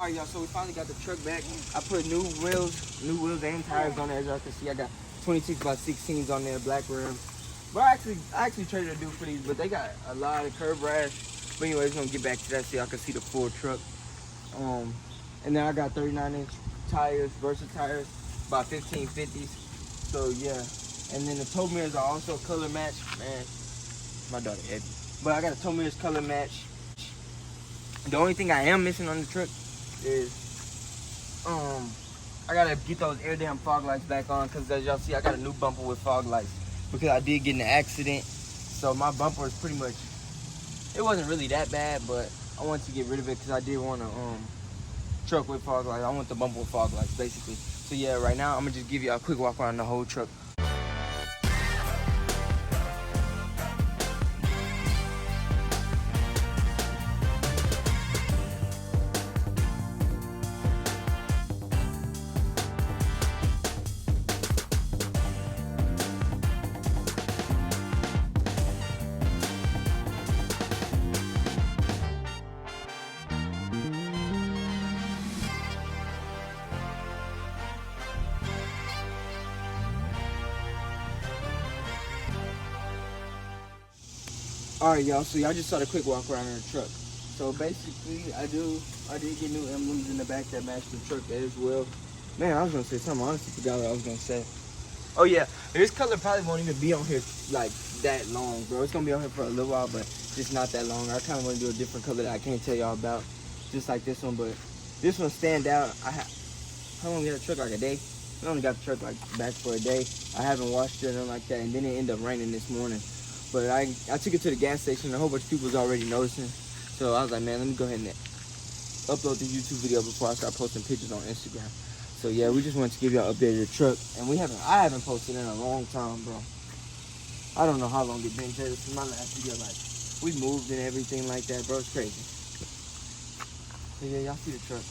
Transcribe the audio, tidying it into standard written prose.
Alright, y'all, so we finally got the truck back. I put new wheels and tires on there. As y'all can see, I got 26 by 16s on there, black rims. But I actually traded a dude for these, but they got a lot of curb rash. But anyways, we're gonna get back to that so y'all can see the full truck. And then I got 39-inch tires, Versa tires, about 1550s. So yeah. And then the tow mirrors are also color match. Man, my daughter heavy. But I got a tow mirrors color match. The only thing I am missing on the truck is I gotta get those air damn fog lights back on, because as y'all see, I got a new bumper with fog lights because I did get in an accident. So my bumper is pretty much, it wasn't really that bad, but I wanted to get rid of it because I did want a truck with fog lights. I want the bumper with fog lights basically. So yeah, right now I'm gonna just give you a quick walk around the whole truck. Alright, y'all, so y'all just saw the quick walk around in the truck. So basically, I did get new emblems in the back that match the truck as well. Man, I was gonna say something, I honestly forgot what I was gonna say. Oh yeah, this color probably won't even be on here like that long, bro. It's gonna be on here for a little while, but just not that long. I kinda wanna do a different color that I can't tell y'all about, just like this one, but this one stand out. How long we had the truck? Like a day? We only got the truck like back for a day. I haven't washed it or nothing like that, and then it ended up raining this morning. But I took it to the gas station, and a whole bunch of people was already noticing. So I was like, man, let me go ahead and upload the YouTube video before I start posting pictures on Instagram. So yeah, we just wanted to give y'all an update of the truck. And I haven't posted in a long time, bro. I don't know how long it's been. This is my last video. Like, we moved and everything like that, bro. It's crazy. So yeah, y'all see the truck.